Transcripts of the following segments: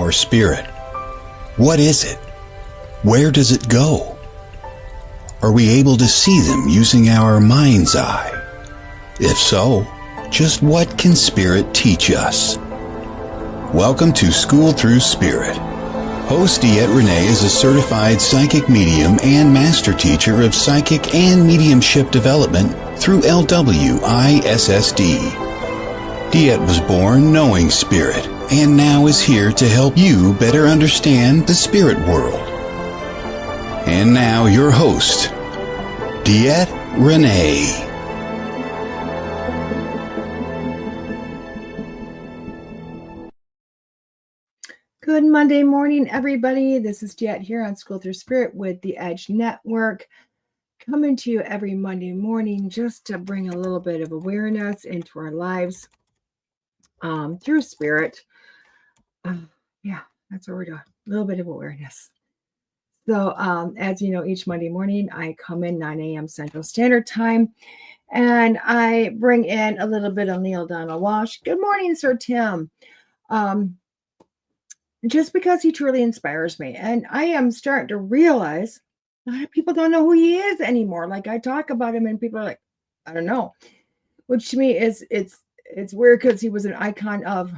our spirit? What is it? Where does it go? Are we able to see them using our mind's eye? If so, just what can spirit teach us? Welcome to School Through Spirit. Host DeEtte Renee is a certified psychic medium and master teacher of psychic and mediumship development through LWISSD. DeEtte was born knowing spirit and now is here to help you better understand the spirit world. And now your host, DeEtte Renee. Good Monday morning, everybody. This is DeEtte here on School Through Spirit with the Edge Network, coming to you every Monday morning just to bring a little bit of awareness into our lives through spirit. Yeah, that's what we're doing. A little bit of awareness. So as you know, each Monday morning, I come in 9 a.m. Central Standard Time, and I bring in a little bit of Neil Donald Walsh. Good morning, Sir Tim. Just because he truly inspires me. And I am starting to realize a lot of people don't know who he is anymore. Like, I talk about him and people are like, I don't know. Which to me is, it's weird because he was an icon of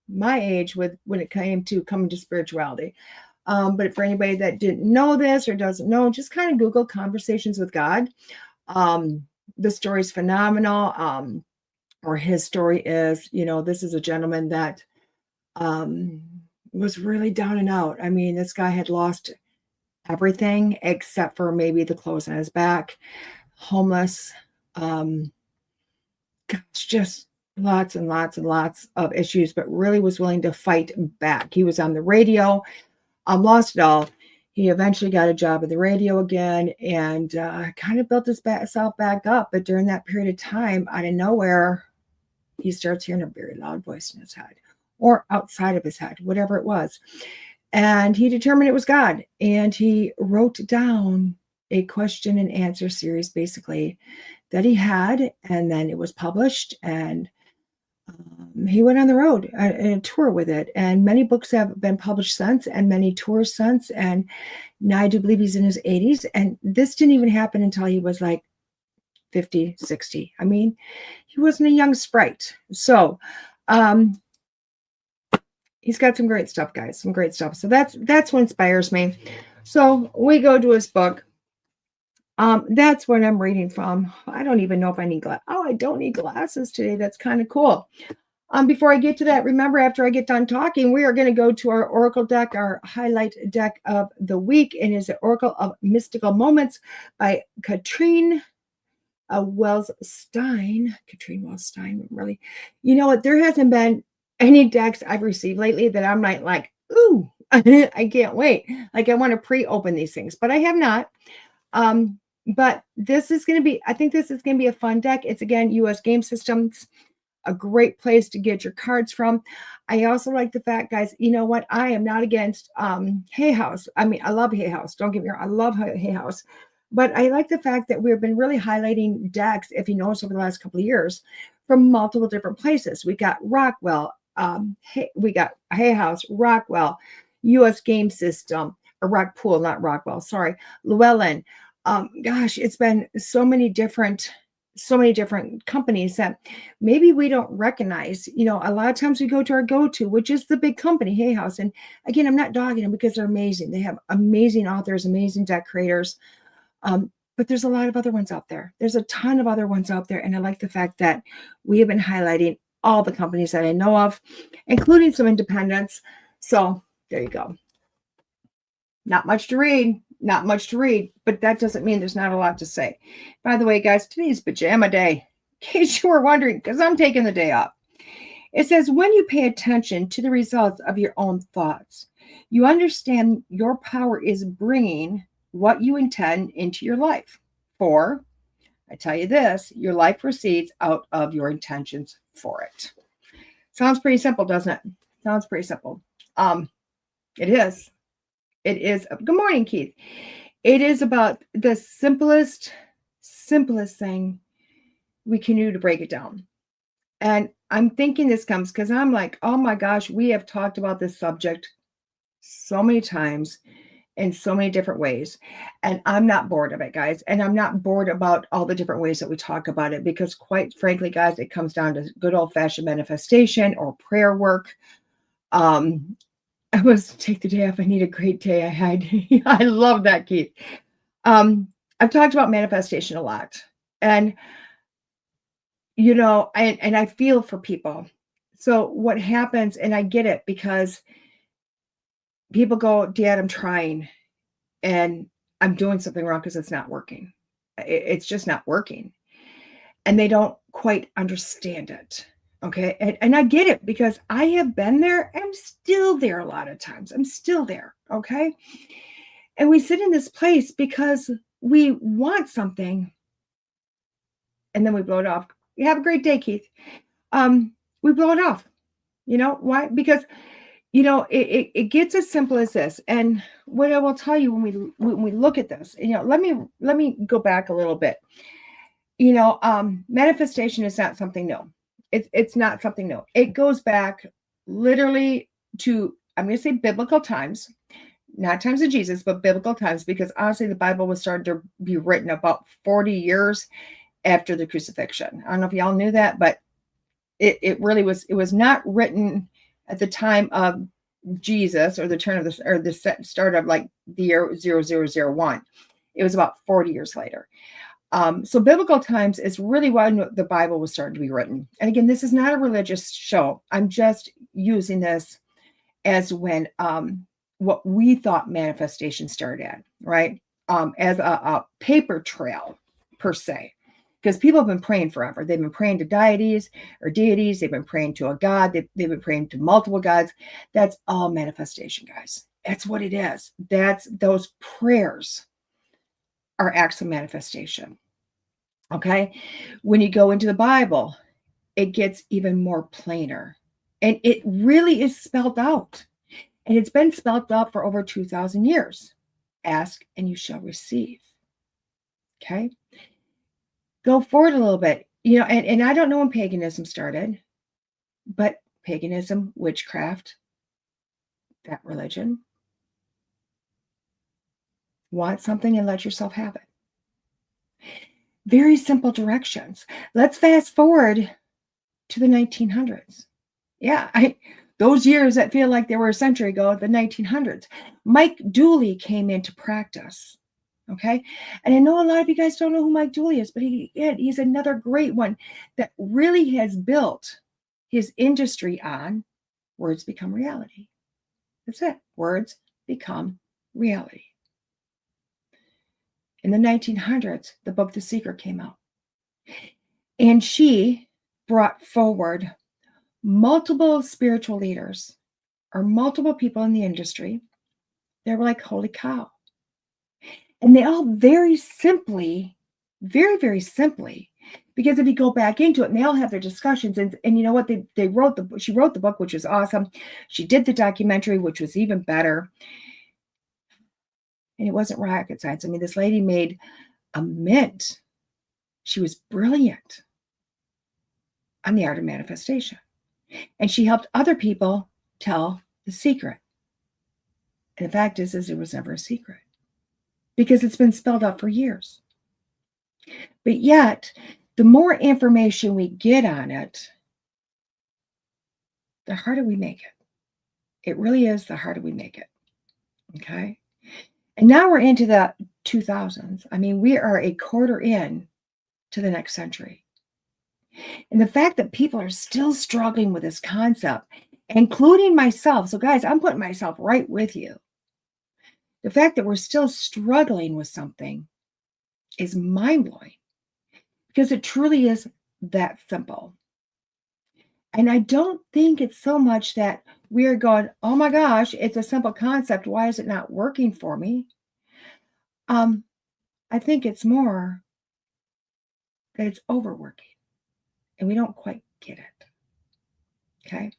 my age when it came to coming to spirituality. But for anybody that didn't know this or doesn't know, just kind of Google Conversations with God. The story's phenomenal. Or his story is, this is a gentleman that was really down and out. I mean, this guy had lost everything except for maybe the clothes on his back, homeless, just lots and lots and lots of issues, but really was willing to fight back. He was on the radio, lost it all. He eventually got a job at the radio again and kind of built himself back up. But during that period of time, out of nowhere, he starts hearing a very loud voice in his head, or outside of his head, whatever it was. And he determined it was God. And he wrote down a question and answer series, basically, that he had. And then it was published. And he went on the road and a tour with it. And many books have been published since, and many tours since. And now I do believe he's in his 80s. And this didn't even happen until he was like 50, 60. I mean, he wasn't a young sprite. So, he's got some great stuff, guys, some great stuff. So that's what inspires me. So we go to his book. That's what I'm reading from. I don't even know if I need glasses. Oh, I don't need glasses today. That's kind of cool. Before I get to that, remember, after I get done talking, we are going to go to our Oracle deck, our highlight deck of the week. And it's the Oracle of Mystical Moments by Catrin Welz-Stem. Catrin Welz-Stem, really. You know what? There hasn't been any decks I've received lately that I'm not like, ooh, I can't wait. Like, I want to pre-open these things, but I have not. But this is going to be, I think this is going to be a fun deck. It's, again, US Game Systems, a great place to get your cards from. I also like the fact, guys, you know what? I am not against Hay House. I mean, I love Hay House. Don't get me wrong. I love Hay House. But I like the fact that we've been really highlighting decks, if you notice, over the last couple of years, from multiple different places. We got Rockwell. We got Hay House, Rockwell, US Game System, or Rockpool, not Rockwell, sorry, Llewellyn. Gosh, it's been so many different companies that maybe we don't recognize. A lot of times we go to our go-to, which is the big company, Hay House. And again, I'm not dogging them because they're amazing. They have amazing authors, amazing deck creators. But there's a lot of other ones out there. There's a ton of other ones out there. And I like the fact that we have been highlighting all the companies that I know of, including some independents. So there you go. Not much to read, but that doesn't mean there's not a lot to say. By the way, guys, today's pajama day, in case you were wondering, because I'm taking the day off. It says, when you pay attention to the results of your own thoughts, you understand your power is bringing what you intend into your life. For, I tell you this, your life proceeds out of your intentions for it. Sounds pretty simple, doesn't it? Sounds pretty simple. It is. Good morning, Keith. It is about the simplest thing we can do to break it down. And I'm thinking this comes because I'm like, oh my gosh, we have talked about this subject so many times in so many different ways. And I'm not bored of it, guys. And I'm not bored about all the different ways that we talk about it, because quite frankly, guys, it comes down to good old fashioned manifestation or prayer work. I was take the day off. I need a great day. I had, I love that, Keith. I've talked about manifestation a lot, and and I feel for people. So what happens, and I get it, because people go, "Dad, I'm trying and I'm doing something wrong because it's not working. It's just not working." And they don't quite understand it. Okay. And I get it, because I have been there. I'm still there a lot of times. I'm still there. Okay. And we sit in this place because we want something and then we blow it off. You have a great day, Keith. We blow it off. You know why? Because it gets as simple as this. And what I will tell you, when we look at this, let me go back a little bit. Manifestation is not something new. It's not something new. It goes back literally to, I'm going to say, biblical times, not times of Jesus, but biblical times, because honestly, the Bible was started to be written about 40 years after the crucifixion. I don't know if y'all knew that, but it really was. It was not written at the time of Jesus, or the turn of the start of like the year 0001. It was about 40 years later. So biblical times is really when the Bible was starting to be written. And again, this is not a religious show. I'm just using this as when what we thought manifestation started at, right? As a paper trail per se. Because people have been praying forever. They've been praying to deities or deities. They've been praying to a god. They've been praying to multiple gods. That's all manifestation, guys. That's what it is. Those prayers are acts of manifestation. Okay. When you go into the Bible, it gets even more plainer. And it really is spelled out. And it's been spelled out for over 2,000 years. Ask and you shall receive. Okay. Go forward a little bit. And I don't know when paganism started, but paganism, witchcraft, that religion. Want something and let yourself have it. Very simple directions. Let's fast forward to the 1900s. Yeah, those years that feel like they were a century ago, the 1900s. Mike Dooley came into practice. Okay. And I know a lot of you guys don't know who Mike Dooley is, but he's another great one that really has built his industry on words become reality. That's it. Words become reality. In the 1900s, the book The Secret came out. And she brought forward multiple spiritual leaders or multiple people in the industry. They were like, holy cow. And they all very simply, very, very simply, because if you go back into it, and they all have their discussions, and you know what, she wrote the book, which was awesome. She did the documentary, which was even better. And it wasn't rocket science. I mean, this lady made a mint. She was brilliant on the art of manifestation. And she helped other people tell the secret. And the fact is it was never a secret, because it's been spelled out for years. But yet, the more information we get on it, the harder we make it. It really is the harder we make it. Okay? And now we're into the 2000s. I mean, we are a quarter in to the next century. And the fact that people are still struggling with this concept, including myself. So guys, I'm putting myself right with you. The fact that we're still struggling with something is mind-blowing, because it truly is that simple. And I don't think it's so much that we're going, oh my gosh, it's a simple concept. Why is it not working for me? I think it's more that it's overworking and we don't quite get it. Okay.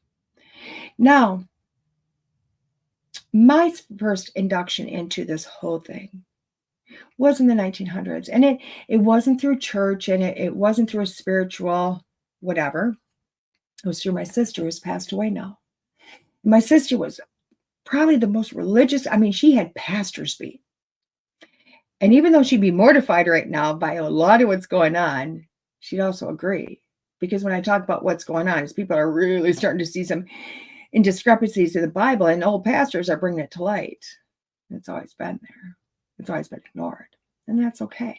Now, my first induction into this whole thing was in the 1900s. And it wasn't through church, and it wasn't through a spiritual whatever. It was through my sister, who's passed away now. My sister was probably the most religious. I mean, she had pastors beat. And even though she'd be mortified right now by a lot of what's going on, she'd also agree. Because when I talk about what's going on, is people are really starting to see some indiscrepancies in the Bible, and old pastors are bringing it to light. It's always been there. It's always been ignored. And that's okay.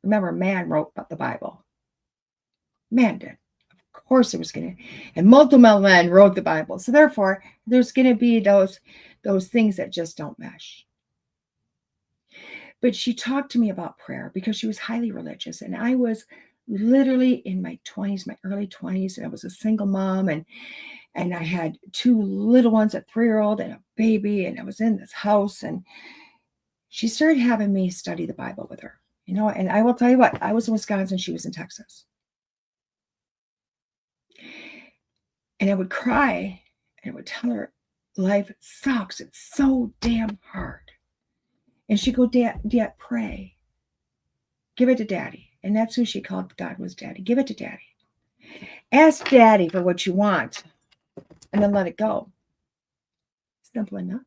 Remember, man wrote about the Bible. Man did. Of course it was going to. And multiple men wrote the Bible. So therefore, there's going to be those things that just don't mesh. But she talked to me about prayer because she was highly religious. And I was literally in my 20s, my early 20s, and I was a single mom, and I had 2 little ones, a 3-year-old and a baby, and I was in this house, and she started having me study the Bible with her, and I will tell you what, I was in Wisconsin, she was in Texas. And I would cry and I would tell her, life sucks. It's so damn hard. And she'd go, Dad, pray. Give it to Daddy. And that's who she called God, was Daddy. Give it to Daddy. Ask Daddy for what you want and then let it go. Simple enough.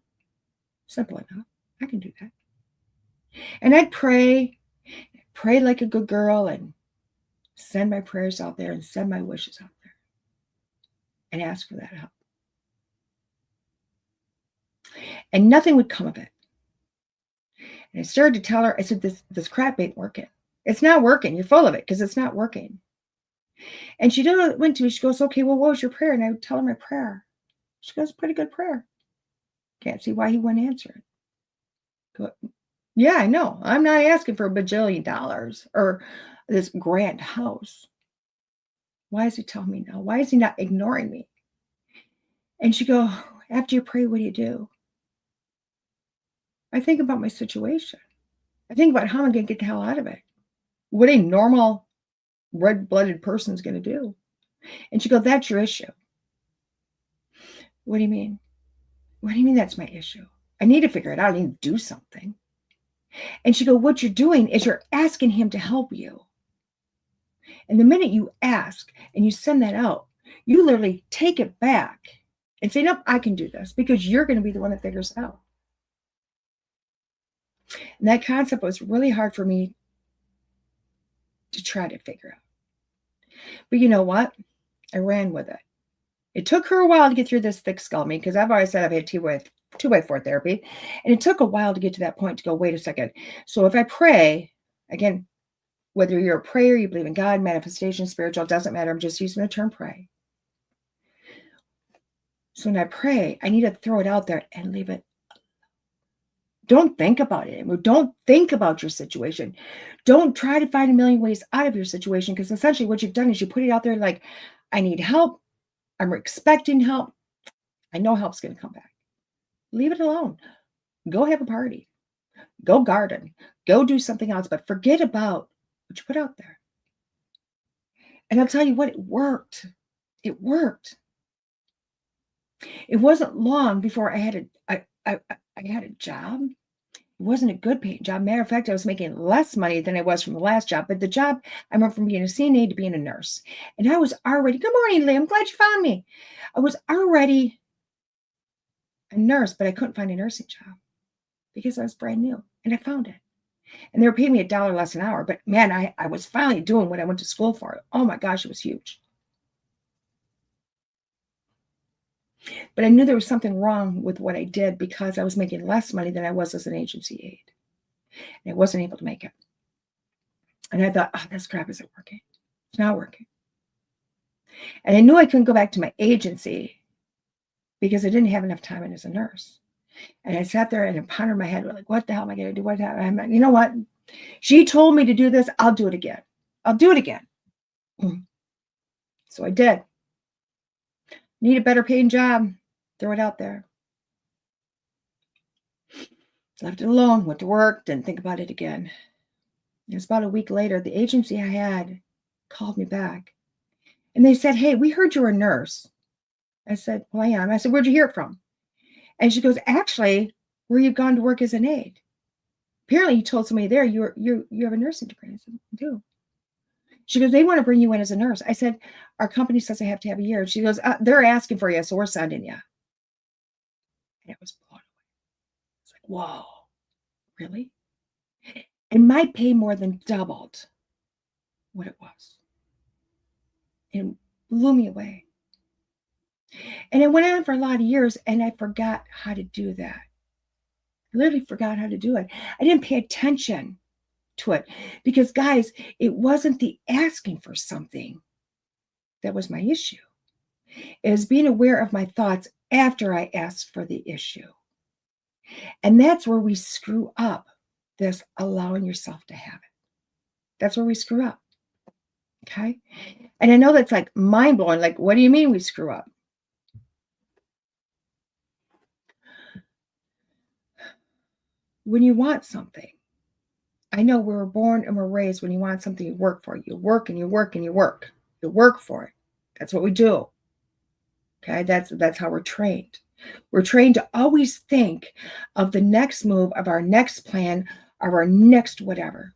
Simple enough. I can do that. And I'd pray like a good girl and send my prayers out there and send my wishes out there and ask for that help. And nothing would come of it. And I started to tell her, I said, this crap ain't working. It's not working. You're full of it because it's not working. And she went to me. She goes, okay, well, what was your prayer? And I would tell her my prayer. She goes, pretty good prayer. Can't see why he wouldn't answer it. Go, yeah, I know. I'm not asking for $1 bajillion or this grand house. Why is he telling me no? Why is he not ignoring me? And she go, after you pray, what do you do? I think about my situation. I think about how I'm going to get the hell out of it. What a normal red-blooded person is going to do. And she goes, that's your issue. What do you mean? What do you mean that's my issue? I need to figure it out. I need to do something. And she goes, what you're doing is you're asking him to help you. And the minute you ask and you send that out, you literally take it back and say, nope, I can do this, because you're going to be the one that figures it out. And that concept was really hard for me to try to figure out. But you know what? I ran with it. It took her a while to get through this thick skull me, because I've always said I've had 2x4 therapy. And it took a while to get to that point to go, wait a second. So if I pray, again, whether you're a prayer, you believe in God, manifestation, spiritual, doesn't matter. I'm just using the term pray. So when I pray, I need to throw it out there and leave it. Don't think about it anymore. Don't think about your situation. Don't try to find a million ways out of your situation, because essentially what you've done is you put it out there like, I need help. I'm expecting help. I know help's going to come back. Leave it alone. Go have a party. Go garden. Go do something else, but forget about what you put out there. And I'll tell you what, it worked. It worked. It wasn't long before I had a job. It wasn't a good paying job. Matter of fact, I was making less money than I was from the last job. But the job, I went from being a CNA to being a nurse. And I was already, good morning, Lee. I'm glad you found me. I was already a nurse, but I couldn't find a nursing job because I was brand new. And I found it. And they were paying me $1 less an hour. But man, I was finally doing what I went to school for. Oh my gosh, it was huge. But I knew there was something wrong with what I did, because I was making less money than I was as an agency aide. And I wasn't able to make it. And I thought, oh, this crap isn't working. It's not working. And I knew I couldn't go back to my agency because I didn't have enough time in as a nurse. And I sat there and I pondered my head, like, what the hell am I going to do? I'm like, you know what? She told me to do this. I'll do it again. I'll do it again. So I did. Need a better paying job. Throw it out there. Left it alone. Went to work. Didn't think about it again. It was about a week later. The agency I had called me back. And they said, hey, we heard you were a nurse. I said, well, I am. I said, where'd you hear it from? And she goes, actually, where you've gone to work as an aide. Apparently you told somebody there you have a nursing degree. I said, I do. She goes, they want to bring you in as a nurse. I said, our company says I have to have a year. She goes, they're asking for you, so we're sending you. And it was blown whoa, really? And my pay more than doubled what it was. It blew me away. And it went on for a lot of years, and I forgot how to do that. I literally forgot how to do it. I didn't pay attention to it because, guys, it wasn't the asking for something that was my issue. It was being aware of my thoughts after I asked for the issue. And that's where we screw up, this allowing yourself to have it. That's where we screw up. Okay? And I know that's like mind-blowing. Like, what do you mean we screw up? When you want something, I know we were born and we're raised when you want something, you work for it. You work and you work and you work. You work for it. That's what we do. Okay, that's how we're trained. We're trained to always think of the next move, of our next plan, of our next whatever.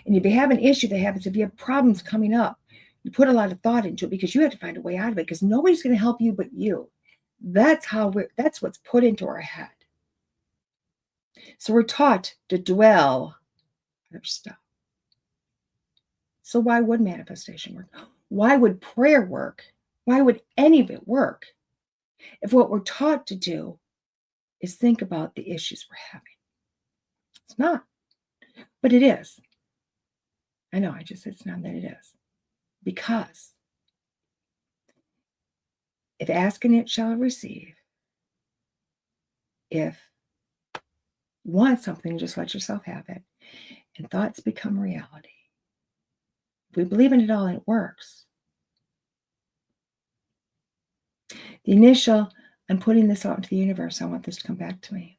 And if you have an issue that happens, if you have problems coming up, you put a lot of thought into it because you have to find a way out of it because nobody's going to help you but you. That's what's put into our head. So we're taught to dwell on our stuff. So why would manifestation work? Why would prayer work? Why would any of it work if what we're taught to do is think about the issues we're having? It's not, but it is. I know, I just said it's not, that it is. Because if asking it shall receive, if you want something, just let yourself have it, and thoughts become reality. If we believe in it all and it works, the initial, I'm putting this out into the universe, I want this to come back to me.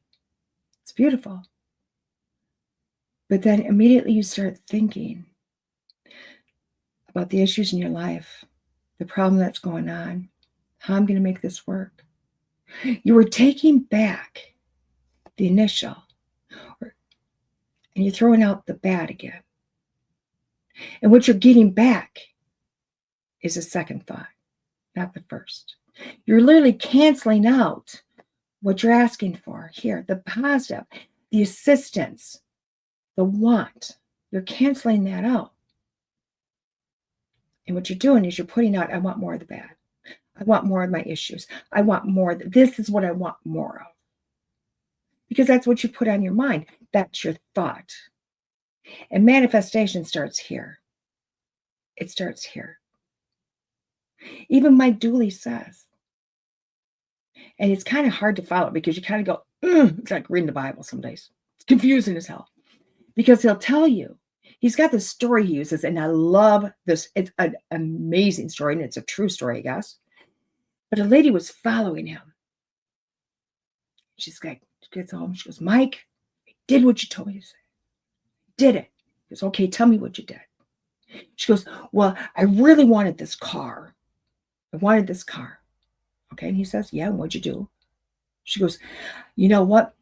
It's beautiful. But then immediately you start thinking about the issues in your life, the problem that's going on, how I'm going to make this work. You were taking back the initial, and you're throwing out the bad again. And what you're getting back is a second thought, not the first. You're literally canceling out what you're asking for here, the positive, the assistance, the want. You're canceling that out. And what you're doing is you're putting out, I want more of the bad. I want more of my issues. I want more. This is what I want more of. Because that's what you put on your mind. That's your thought. And manifestation starts here. It starts here. Even Mike Dooley says, and it's kind of hard to follow because you kind of go, it's like reading the Bible some days. It's confusing as hell. Because he'll tell you, he's got this story he uses, and I love this. It's an amazing story, and it's a true story, I guess. But a lady was following him. She's like, she gets home, she goes, Mike, I did what you told me to say. Did it. He goes, okay, tell me what you did. She goes, well, I really wanted this car. I wanted this car. Okay, and he says, yeah, what'd you do? She goes, you know what?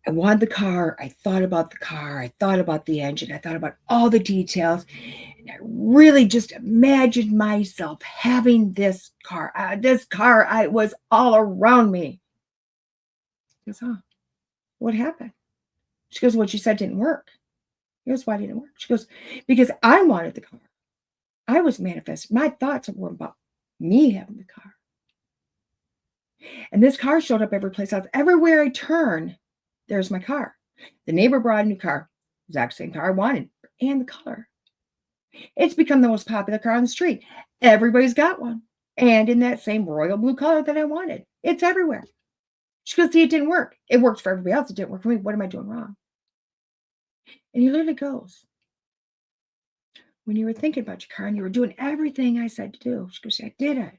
I wanted the car. I thought about the car. I thought about the engine. I thought about all the details. And I really just imagined myself having this car. I was all around me. He goes, oh, what happened? She goes, what you said didn't work. He goes, why didn't it work? She goes, because I wanted the car. I was manifesting. My thoughts were about me having the car. And this car showed up every place else. Everywhere I turn, there's my car. The neighbor brought a new car, exact same car I wanted, and the color. It's become the most popular car on the street. Everybody's got one. And in that same royal blue color that I wanted. It's everywhere. She goes, see, it didn't work. It worked for everybody else. It didn't work for me. What am I doing wrong? And he literally goes, when you were thinking about your car and you were doing everything I said to do, she goes, I did it.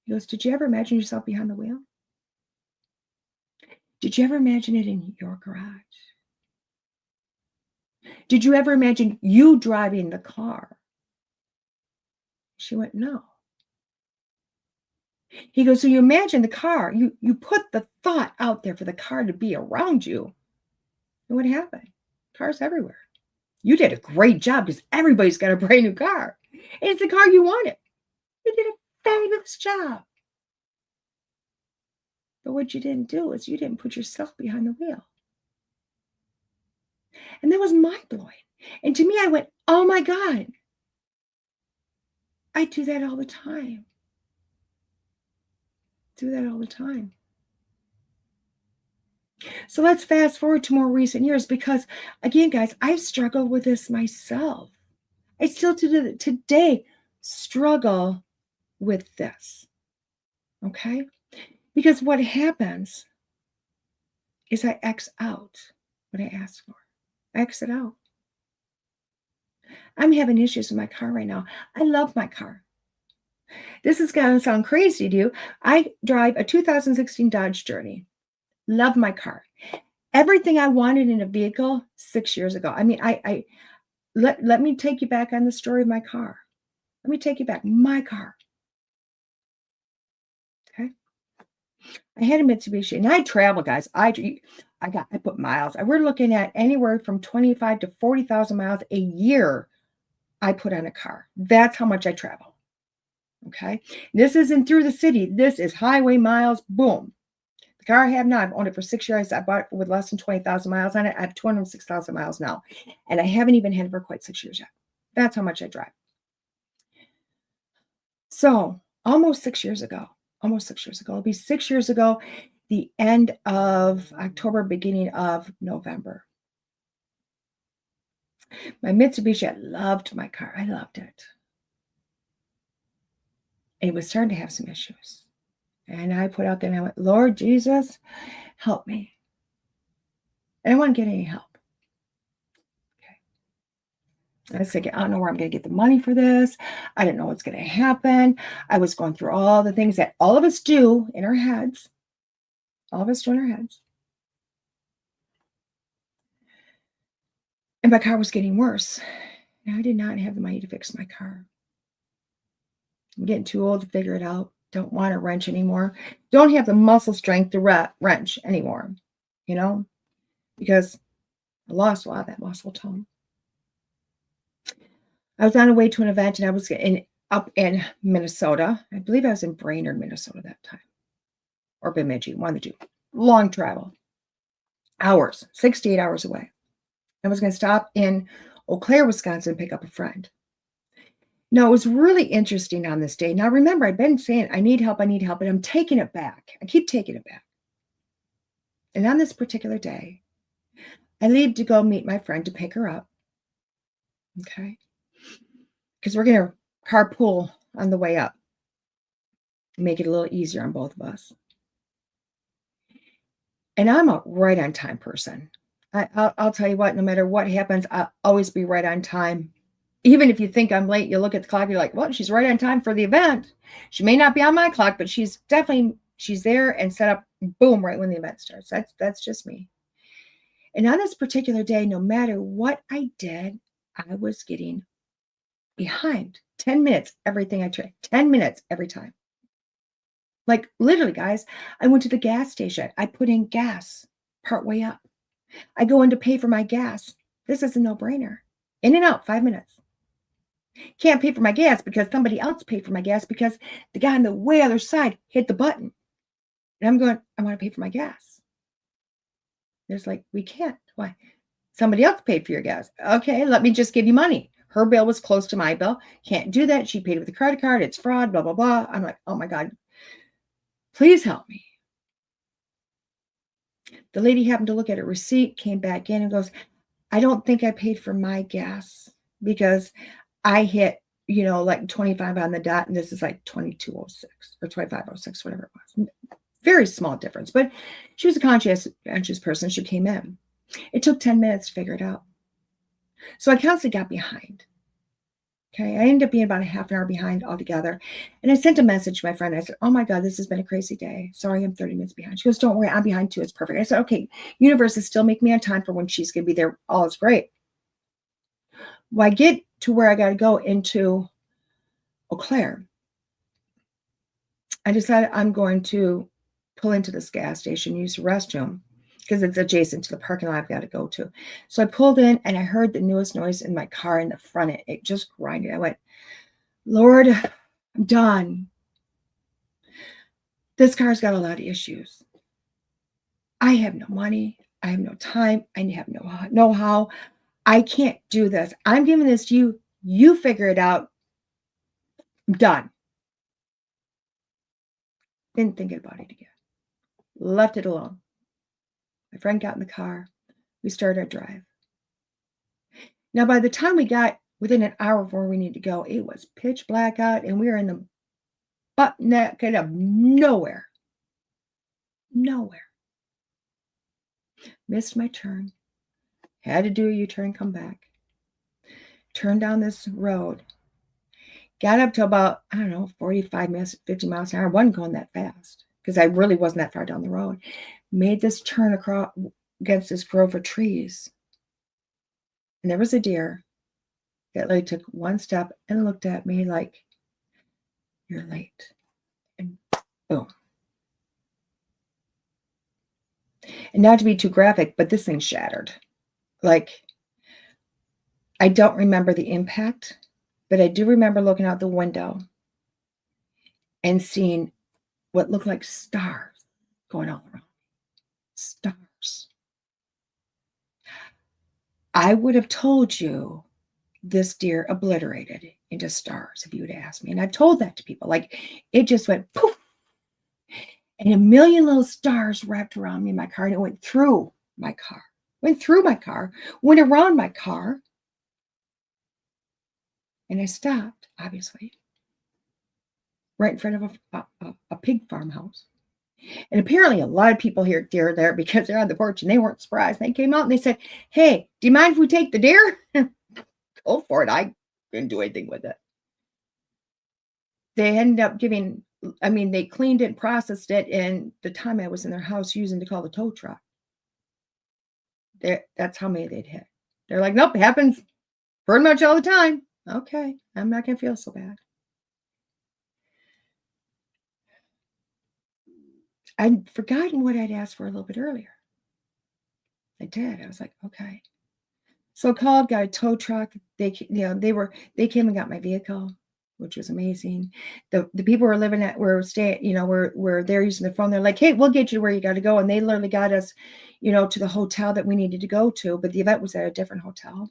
He goes, did you ever imagine yourself behind the wheel? Did you ever imagine it in your garage? Did you ever imagine you driving the car? She went, no. He goes, so you imagine the car. You put the thought out there for the car to be around you. And what happened? Cars everywhere. You did a great job because everybody's got a brand new car. And it's the car you wanted. You did a fabulous job. But what you didn't do is you didn't put yourself behind the wheel. And that was mind-blowing. And to me, I went, oh my God, I do that all the time. Do that all the time. So let's fast forward to more recent years because, again, guys, I've struggled with this myself. I still today struggle with this. Okay? Because what happens is I X out what I asked for. I exit out. I'm having issues with my car right now. I love my car. This is going to sound crazy to you. I drive a 2016 Dodge Journey. Love my car. Everything I wanted in a vehicle 6 years ago. I mean, let me take you back on the story of my car. Let me take you back. My car. Okay. I had a Mitsubishi, and I travel, guys. I put miles. We're looking at anywhere from 25 to 40,000 miles a year I put on a car. That's how much I travel. Okay. This isn't through the city. This is highway miles. Boom. The car I have now, I've owned it for 6 years. I bought it with less than 20,000 miles on it. I have 206,000 miles now. And I haven't even had it for quite 6 years yet. That's how much I drive. So almost 6 years ago, it'll be 6 years ago, the end of October, beginning of November. My Mitsubishi, I loved my car. I loved it. It was starting to have some issues. And I put out there and I went, Lord Jesus, help me. I don't want to get any help. Okay. I was thinking, I don't know where I'm going to get the money for this. I don't know what's going to happen. I was going through all the things that all of us do in our heads. All of us do in our heads. And my car was getting worse. And I did not have the money to fix my car. I'm getting too old to figure it out. Don't want a wrench anymore. Don't have the muscle strength to wrench anymore, because I lost a lot of that muscle tone. I was on the way to an event and I was up in Minnesota. I believe I was in Brainerd, Minnesota that time. Or Bemidji, one of the two. Long travel. Hours, 6 to 8 hours away. I was going to stop in Eau Claire, Wisconsin, and pick up a friend. Now, it was really interesting on this day. Now, remember, I've been saying, I need help, and I'm taking it back. I keep taking it back. And on this particular day, I leave to go meet my friend to pick her up. Okay? Because we're going to carpool on the way up. Make it a little easier on both of us. And I'm a right on time person. I'll tell you what, no matter what happens, I'll always be right on time. Even if you think I'm late, you look at the clock, you're like, well, she's right on time for the event. She may not be on my clock, but she's there and set up, boom, right when the event starts. That's just me. And on this particular day, no matter what I did, I was getting behind. 10 minutes, everything I tried. 10 minutes every time. Like literally, guys, I went to the gas station. I put in gas partway up. I go in to pay for my gas. This is a no-brainer. In and out, 5 minutes. Can't pay for my gas because somebody else paid for my gas because the guy on the way other side hit the button. And I'm going, I want to pay for my gas. There's like, we can't. Why? Somebody else paid for your gas. Okay, let me just give you money. Her bill was close to my bill. Can't do that. She paid with a credit card. It's fraud, blah, blah, blah. I'm like, oh my God, please help me. The lady happened to look at her receipt, came back in and goes, I don't think I paid for my gas because I hit, like 25 on the dot, and this is like 2206 or 2506, whatever it was. Very small difference, but she was a conscientious person. She came in. It took 10 minutes to figure it out. So I constantly got behind. Okay, I ended up being about a half an hour behind altogether. And I sent a message to my friend. I said, oh my God, this has been a crazy day. Sorry, I'm 30 minutes behind. She goes, don't worry, I'm behind too. It's perfect. I said, okay, universe is still making me on time for when she's going to be there. All is great. Well, I get to where I got to go into Eau Claire. I decided I'm going to pull into this gas station, use the restroom, because it's adjacent to the parking lot I've got to go to. So I pulled in and I heard the newest noise in my car in the front. It just grinded. I went, Lord, I'm done. This car's got a lot of issues. I have no money. I have no time. I have no know-how. I can't do this. I'm giving this to you. You figure it out. Done. Didn't think about it again. Left it alone. My friend got in the car. We started our drive. Now, by the time we got within an hour of where we needed to go, it was pitch black out, and we were in the butt naked of nowhere. Nowhere. Missed my turn. Had to do a U-turn, come back. Turned down this road. Got up to about, 45 minutes, 50 miles an hour. I wasn't going that fast because I really wasn't that far down the road. Made this turn across against this grove of trees. And there was a deer that like took one step and looked at me like, you're late. And boom. And not to be too graphic, but this thing shattered. Like, I don't remember the impact, but I do remember looking out the window and seeing what looked like stars going all around. Stars. I would have told you this deer obliterated into stars if you would ask me. And I've told that to people. Like, it just went poof. And a million little stars wrapped around me in my car. And it went through my car. Went through my car. Went around my car. And I stopped, obviously, right in front of a pig farmhouse. And apparently a lot of people hear deer there because they're on the porch and they weren't surprised. They came out and they said, hey, do you mind if we take the deer? Go for it. I couldn't do anything with it. They ended up they cleaned it, processed it, and the time I was in their house using to call the tow truck. That's how many they'd hit. They're like, nope, it happens pretty much all the time. Okay, I'm not going to feel so bad. I'd forgotten what I'd asked for a little bit earlier. I did. I was like, okay. So I called, got a tow truck. They came and got my vehicle, which was amazing. The people were living at where staying, where they're using the phone. They're like, hey, we'll get you to where you got to go. And they literally got us, to the hotel that we needed to go to. But the event was at a different hotel.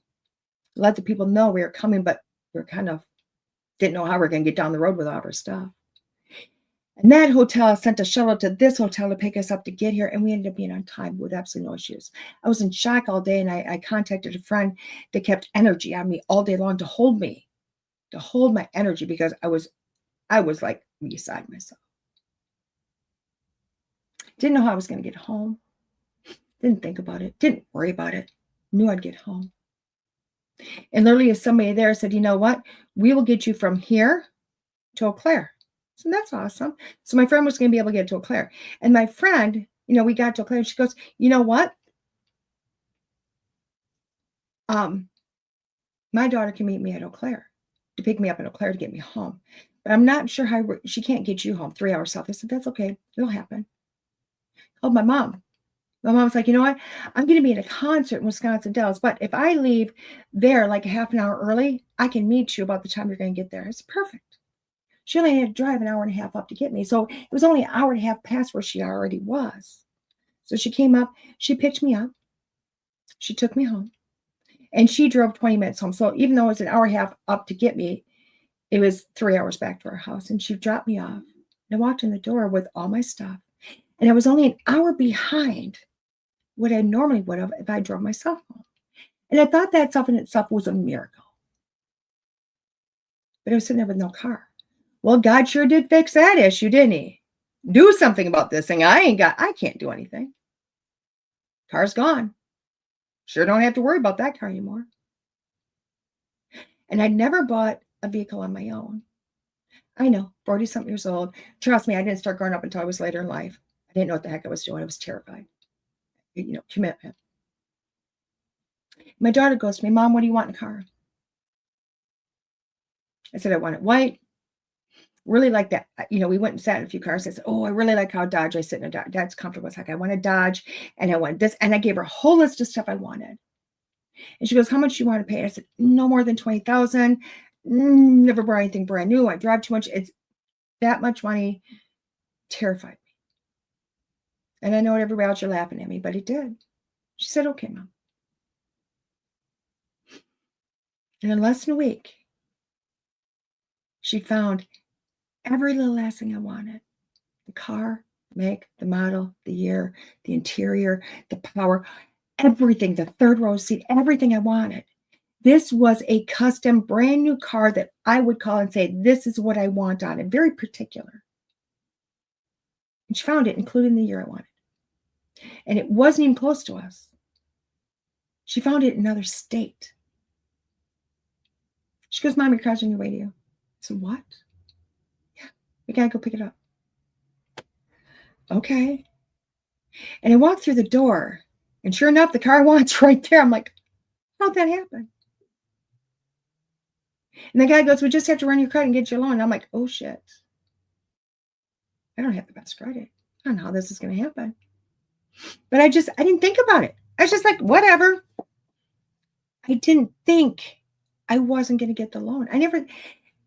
Let the people know we were coming, but we kind of didn't know how we were going to get down the road with all of our stuff. And that hotel sent a shuttle to this hotel to pick us up to get here. And we ended up being on time with absolutely no issues. I was in shock all day. And I contacted a friend that kept energy on me all day long to hold my energy, because I was like beside myself. Didn't know how I was going to get home. Didn't think about it. Didn't worry about it. Knew I'd get home. And literally somebody there said, you know what? We will get you from here to Eau Claire. So that's awesome. So my friend was going to be able to get to Eau Claire. And my friend, we got to Eau Claire and she goes, you know what? My daughter can meet me at Eau Claire to pick me up at Eau Claire to get me home. But I'm not sure how she can't get you home 3 hours south. I said, that's okay. It'll happen. Called my mom. My mom's like, you know what? I'm going to be at a concert in Wisconsin Dells, but if I leave there like a half an hour early, I can meet you about the time you're going to get there. It's perfect. She only had to drive an hour and a half up to get me. So it was only an hour and a half past where she already was. So she came up, she picked me up, she took me home, and she drove 20 minutes home. So even though it was an hour and a half up to get me, it was 3 hours back to our house. And she dropped me off. And I walked in the door with all my stuff. And I was only an hour behind what I normally would have if I drove myself home. And I thought that in itself was a miracle. But I was sitting there with no car. Well, God sure did fix that issue, didn't he? Do something about this thing. I can't do anything. Car's gone. Sure don't have to worry about that car anymore. And I never bought a vehicle on my own. I know, 40-something years old. Trust me, I didn't start growing up until I was later in life. I didn't know what the heck I was doing. I was terrified. Commitment. My daughter goes to me, Mom, what do you want in a car? I said, I want it white. Really like that. We went and sat in a few cars. I said, oh, I really like how Dodge. I sit in a Dodge. That's comfortable. It's like, I want a Dodge and I want this. And I gave her a whole list of stuff I wanted. And she goes, how much do you want to pay? I said, no more than $20,000. Never bought anything brand new. I drive too much. It's that much money terrified me. And I know everybody else, you're laughing at me, but it did. She said, okay, Mom. And in less than a week, she found every little last thing I wanted. The car, make, the model, the year, the interior, the power, everything, the third row seat, everything I wanted. This was a custom, brand new car that I would call and say, this is what I want on it. Very particular. And she found it, including the year I wanted. And it wasn't even close to us. She found it in another state. She goes, Mom, your car's on your way to you. I said, what? Yeah, we gotta go pick it up. Okay. And I walked through the door, and sure enough, the car I want's right there. I'm like, how'd that happen? And the guy goes, we just have to run your credit and get your loan. And I'm like, oh shit. I don't have the best credit. I don't know how this is going to happen. But I didn't think about it. I was just like, whatever. I didn't think I wasn't going to get the loan.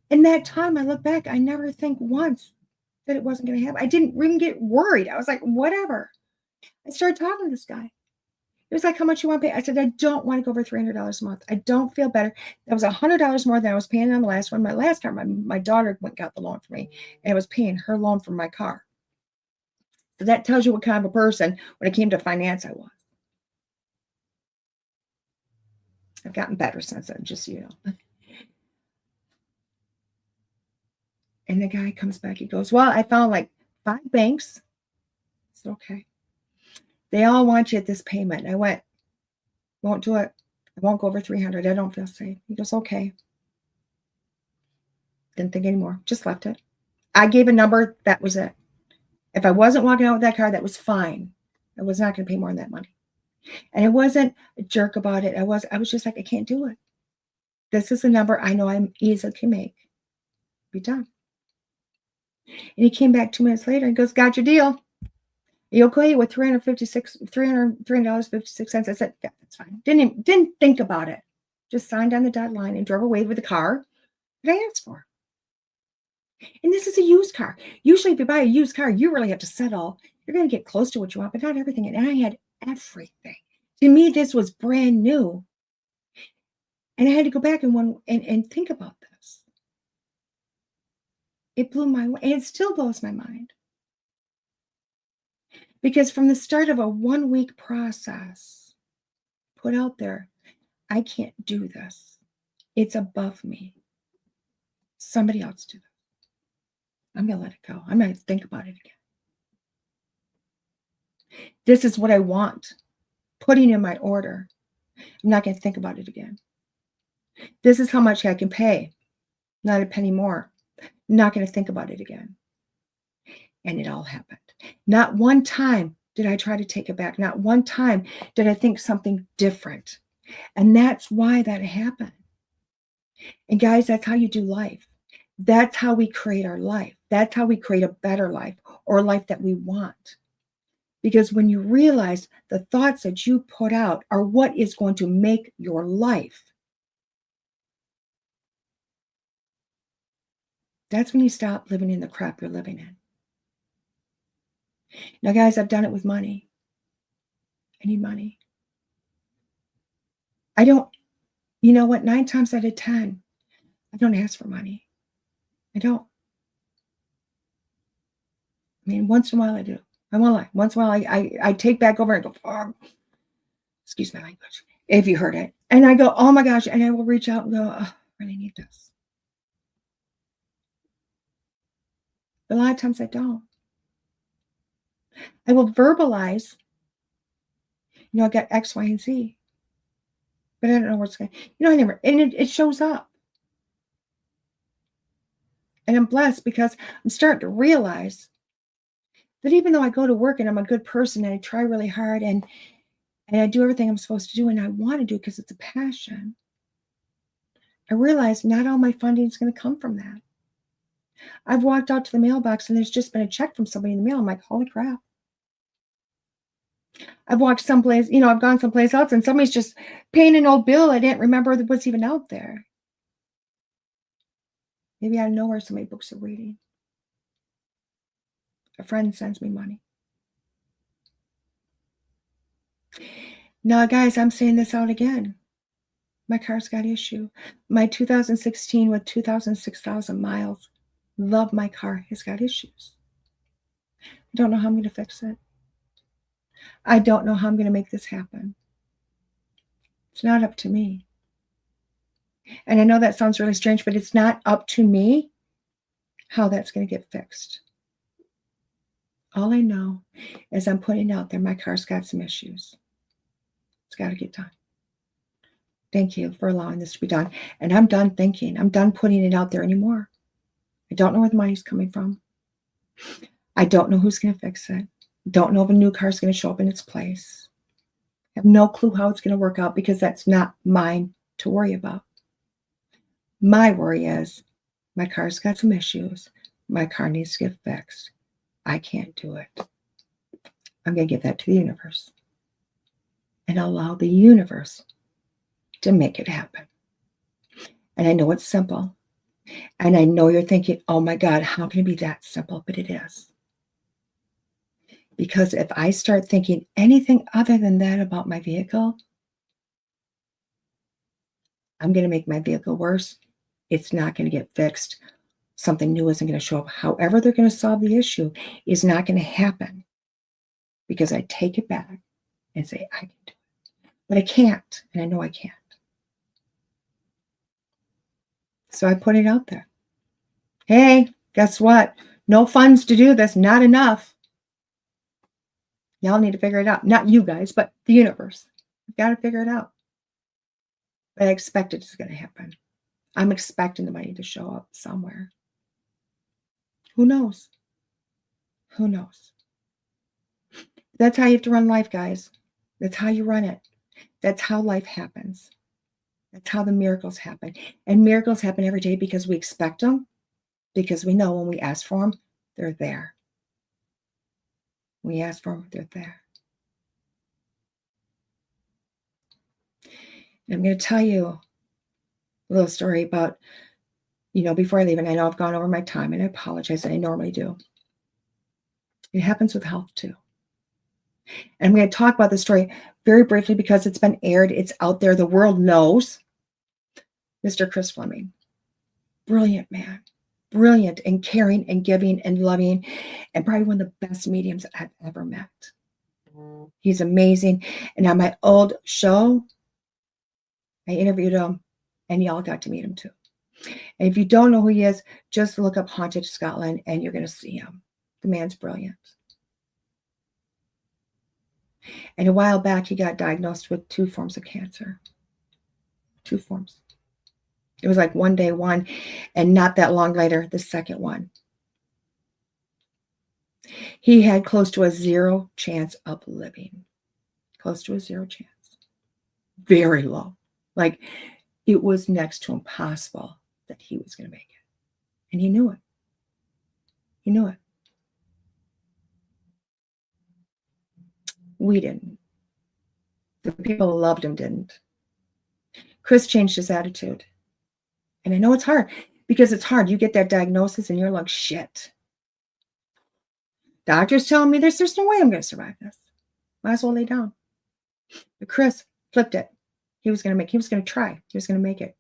In that time, I look back, I never think once that it wasn't going to happen. I didn't even get worried. I was like, whatever. I started talking to this guy. He was like, how much you want to pay? I said, I don't want to go over $300 a month. I don't feel better. That was $100 more than I was paying on the last one. My last car, my daughter went and got the loan for me, and I was paying her loan for my car. So that tells you what kind of a person, when it came to finance, I was. I've gotten better since then, just so you know. And the guy comes back. He goes, well, I found like 5 banks. I said, okay. They all want you at this payment. I went, won't do it. I won't go over 300. I don't feel safe. He goes, okay. Didn't think anymore. Just left it. I gave a number. That was it. If I wasn't walking out with that car, that was fine. I was not going to pay more than that money. And I wasn't a jerk about it. I was just like, I can't do it. This is a number I know I'm easily can make. Be done. And he came back 2 minutes later and goes, got your deal. Are you okay with $300.56? I said, yeah, that's fine. Didn't think about it. Just signed on the dotted line and drove away with the car that I asked for. And this is a used car. Usually if you buy a used car, you really have to settle. You're going to get close to what you want, but not everything. And I had everything. To me, this was brand new. And I had to go back and think about this. It blew my mind. And it still blows my mind. Because from the start of a 1-week process, put out there, I can't do this. It's above me. Somebody else do this. I'm going to let it go. I'm going to think about it again. This is what I want. Putting in my order. I'm not going to think about it again. This is how much I can pay. Not a penny more. I'm not going to think about it again. And it all happened. Not one time did I try to take it back. Not one time did I think something different. And that's why that happened. And guys, that's how you do life. That's how we create our life. That's how we create a better life, or a life that we want. Because when you realize the thoughts that you put out are what is going to make your life, that's when you stop living in the crap you're living in. Now, guys, I've done it with money. I need money. I don't, you know what, 9 times out of 10, I don't ask for money. I don't. I mean, once in a while I do. I won't lie. Once in a while I take back over and go, oh, excuse my language, if you heard it. And I go, oh my gosh, and I will reach out and go, oh, I really need this. But a lot of times I don't. I will verbalize, you know, I got X, Y, and Z. But I don't know what's going to, you know, I never, and it shows up. And I'm blessed because I'm starting to realize that even though I go to work and I'm a good person and I try really hard and I do everything I'm supposed to do and I want to do because it's a passion, I realize not all my funding is going to come from that. I've walked out to the mailbox and there's just been a check from somebody in the mail. I'm like, holy crap. I've walked someplace, you know, I've gone someplace else and somebody's just paying an old bill I didn't remember that was even out there. Maybe out of nowhere somebody books a reading. A friend sends me money. Now, guys, I'm saying this out again. My car's got issue. My 2016 with 6,000 miles, love my car, has got issues. I don't know how I'm going to fix it. I don't know how I'm going to make this happen. It's not up to me. And I know that sounds really strange, but it's not up to me how that's going to get fixed. All I know is I'm putting out there my car's got some issues. It's got to get done. Thank you for allowing this to be done. And I'm done thinking. I'm done putting it out there anymore. I don't know where the money's coming from. I don't know who's going to fix it. Don't know if a new car is going to show up in its place. I have no clue how it's going to work out because that's not mine to worry about. My worry is my car's got some issues. My car needs to get fixed. I can't do it. I'm going to give that to the universe and allow the universe to make it happen. And I know it's simple. And I know you're thinking, oh my God, how can it be that simple? But it is. Because if I start thinking anything other than that about my vehicle, I'm going to make my vehicle worse. It's not going to get fixed. Something new isn't going to show up. However they're going to solve the issue is not going to happen because I take it back and say, I can do it. But I can't, and I know I can't. So I put it out there. Hey, guess what? No funds to do this, not enough. Y'all need to figure it out. Not you guys, but the universe. You've got to figure it out. But I expect it's going to happen. I'm expecting the money to show up somewhere. Who knows? Who knows? That's how you have to run life, guys. That's how you run it. That's how life happens. That's how the miracles happen. And miracles happen every day because we expect them, because we know when we ask for them, they're there. When we ask for them, they're there. And I'm going to tell you a little story about, before I leave, and I know I've gone over my time, and I apologize, and I normally do. It happens with health too. And I'm going to talk about the story very briefly because it's been aired. It's out there. The world knows. Mr. Chris Fleming. Brilliant man. Brilliant and caring and giving and loving, and probably one of the best mediums I've ever met. He's amazing. And on my old show, I interviewed him, and y'all got to meet him too. And if you don't know who he is, just look up Haunted Scotland, and you're going to see him. The man's brilliant. And a while back, he got diagnosed with 2 forms of cancer. 2 forms. It was like one day one, and not that long later, the second one. He had close to a 0 chance of living. Close to a 0 chance. Very low. Like, it was next to impossible that he was going to make it. And he knew it. He knew it. We didn't. The people who loved him didn't. Chris changed his attitude. And I know it's hard because it's hard. You get that diagnosis and you're like, shit. Doctor's telling me there's no way I'm going to survive this. Might as well lay down. But Chris flipped it. He was going to try. He was going to make it.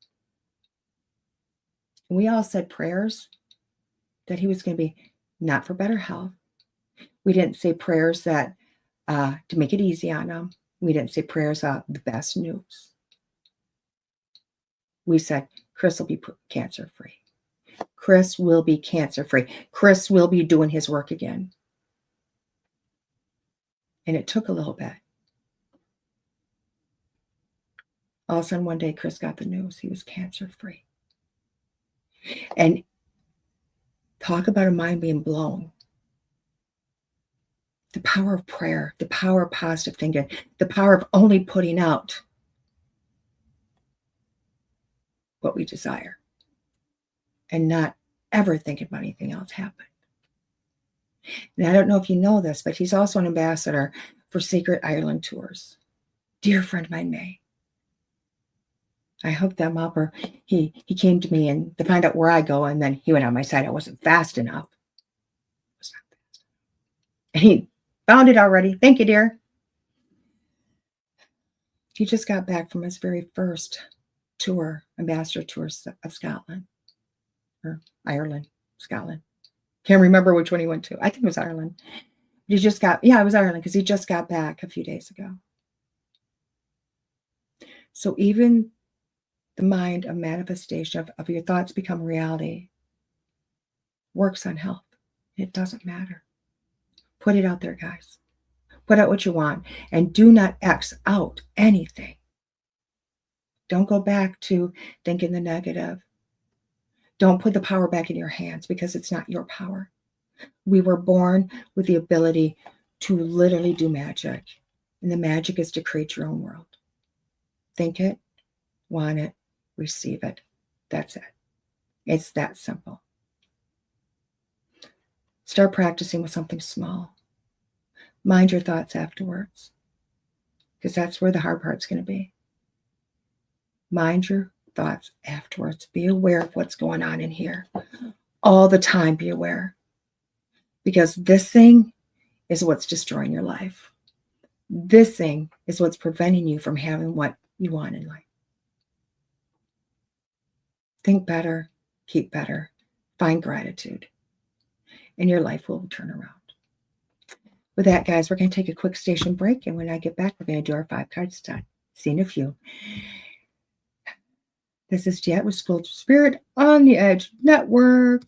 And we all said prayers that he was going to be not for better health. We didn't say prayers that to make it easy on him. We didn't say prayers the best news. We said Chris will be cancer-free. Chris will be cancer-free. Chris will be doing his work again. And it took a little bit. All of a sudden, one day, Chris got the news he was cancer-free. And talk about a mind being blown. The power of prayer, the power of positive thinking, the power of only putting out what we desire and not ever thinking about anything else happen. And I don't know if you know this, but he's also an ambassador for Secret Ireland Tours. Dear friend of mine, May. I hooked them up, or he came to me and to find out where I go, and then he went on my side. I wasn't fast enough. I was not fast. And he found it already. Thank you, dear. He just got back from his very first tour, ambassador tour of Scotland, or Ireland, Scotland. Can't remember which one he went to. I think it was Ireland. He just got, yeah, it was Ireland, because he just got back a few days ago. So even the mind of manifestation of your thoughts become reality works on health. It doesn't matter. Put it out there, guys. Put out what you want, and do not X out anything. Don't go back to thinking the negative. Don't put the power back in your hands, because it's not your power. We were born with the ability to literally do magic, and the magic is to create your own world. Think it, want it, receive it. That's it. It's that simple. Start practicing with something small. Mind your thoughts afterwards, because that's where the hard part's going to be. Mind your thoughts afterwards. Be aware of what's going on in here. All the time, be aware. Because this thing is what's destroying your life. This thing is what's preventing you from having what you want in life. Think better, keep better, find gratitude, and your life will turn around. With that, guys, we're going to take a quick station break, and when I get back, we're going to do our 5-card stud. See you in a few. This is DeEtte with School to Spirit on the Edge Network.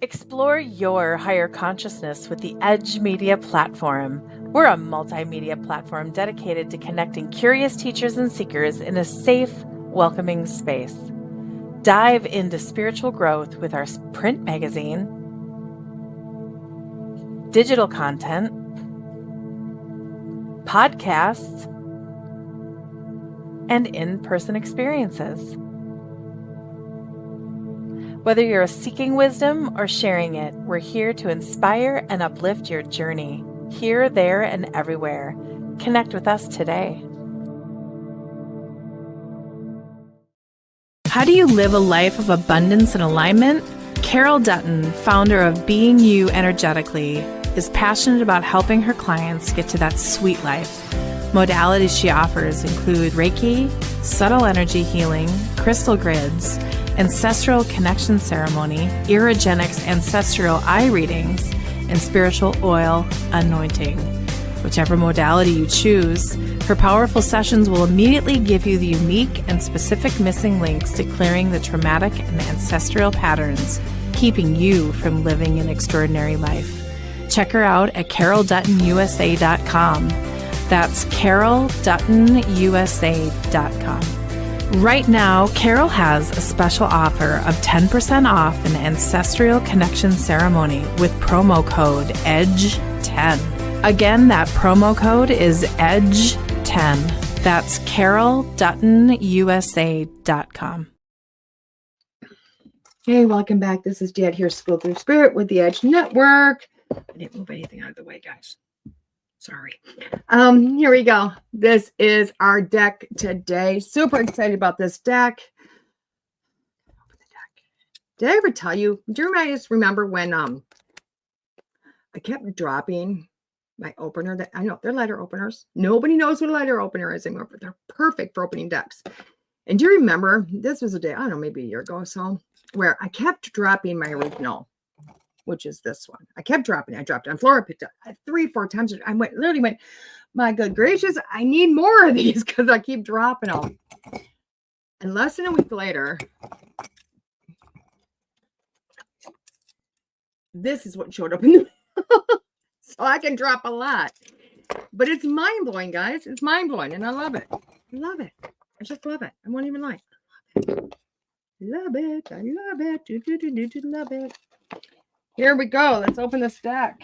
Explore your higher consciousness with the Edge Media Platform. We're a multimedia platform dedicated to connecting curious teachers and seekers in a safe, welcoming space. Dive into spiritual growth with our print magazine, digital content, podcasts, and in-person experiences. Whether you're seeking wisdom or sharing it, we're here to inspire and uplift your journey, here, there, and everywhere. Connect with us today. How do you live a life of abundance and alignment? Carol Dutton, founder of Being You Energetically, is passionate about helping her clients get to that sweet life. Modalities she offers include Reiki, subtle energy healing, crystal grids, ancestral connection ceremony, Irogenics ancestral eye readings, and spiritual oil anointing. Whichever modality you choose, her powerful sessions will immediately give you the unique and specific missing links to clearing the traumatic and ancestral patterns, keeping you from living an extraordinary life. Check her out at carolduttonusa.com. That's carolduttonusa.com. Right now, Carol has a special offer of 10% off an ancestral connection ceremony with promo code EDGE10. Again, that promo code is EDGE10. That's carolduttonusa.com. Hey, welcome back. This is DeEtte here, School Through Spirit with the Edge Network. I didn't move anything out of the way, guys. Sorry. Here we go. This is our deck today. Super excited about this deck. Did I ever tell you? Do you guys remember when I kept dropping my opener? That I know they're letter openers. Nobody knows what a letter opener is anymore, but they're perfect for opening decks. And do you remember? This was a day, I don't know, maybe a year ago or so, where I kept dropping my original, which is this one. I kept dropping. I dropped it on floor. I picked up 3-4 times. I literally went, my good gracious, I need more of these because I keep dropping them. And less than a week later, this is what showed up in the so I can drop a lot. But it's mind-blowing, guys. It's mind-blowing, and I love it. I love it. I just love it. I won't even lie. Love it. I love it. Love it. Here we go. Let's open this deck.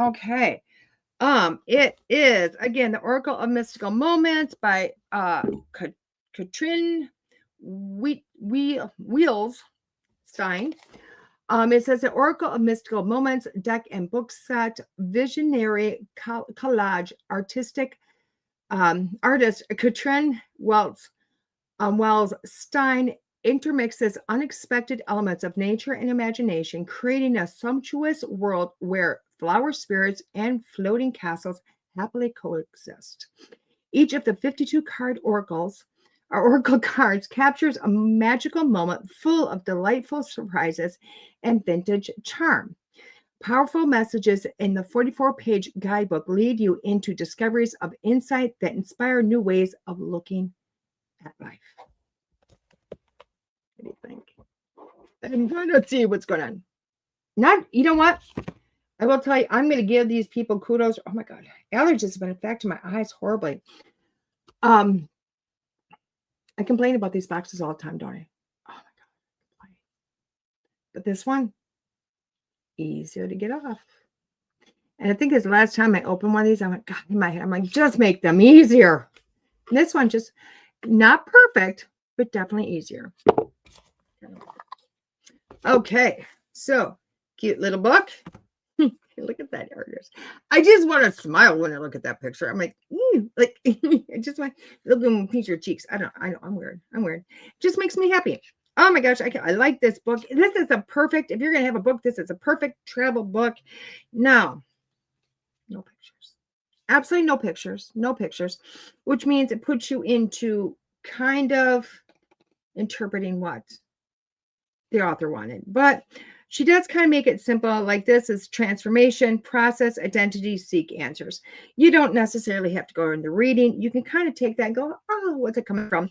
Okay. It is, again, the Oracle of Mystical Moments by Catrin Welz-Stem. It says the Oracle of Mystical Moments deck and book set, visionary collage, artist Catrin Welz-Stem intermixes unexpected elements of nature and imagination, creating a sumptuous world where flower spirits and floating castles happily coexist. Each of the 52 card oracles or oracle cards captures a magical moment full of delightful surprises and vintage charm. Powerful messages in the 44-page guidebook lead you into discoveries of insight that inspire new ways of looking at life. What do you think? I'm going to see what's going on. You know what? I will tell you, I'm going to give these people kudos. Oh my God. Allergies have been affecting my eyes horribly. I complain about these boxes all the time, don't I? Oh my God. But this one, easier to get off. And I think it's the last time I opened one of these, I went, God, in my head, I'm like, just make them easier. And this one just not perfect, but definitely easier. Okay, so cute little book. Look at that, Argus. I just want to smile when I look at that picture. I'm like, like I just want to look and pinch your cheeks. I know, I'm weird. It just makes me happy. Oh my gosh, I like this book. This is a perfect, if you're going to have a book, this is a perfect travel book. Now, no pictures. Absolutely no pictures, which means it puts you into kind of interpreting what the author wanted. But she does kind of make it simple, like this is transformation, process, identity, seek answers. You don't necessarily have to go into reading. You can kind of take that and go, oh, what's it coming from?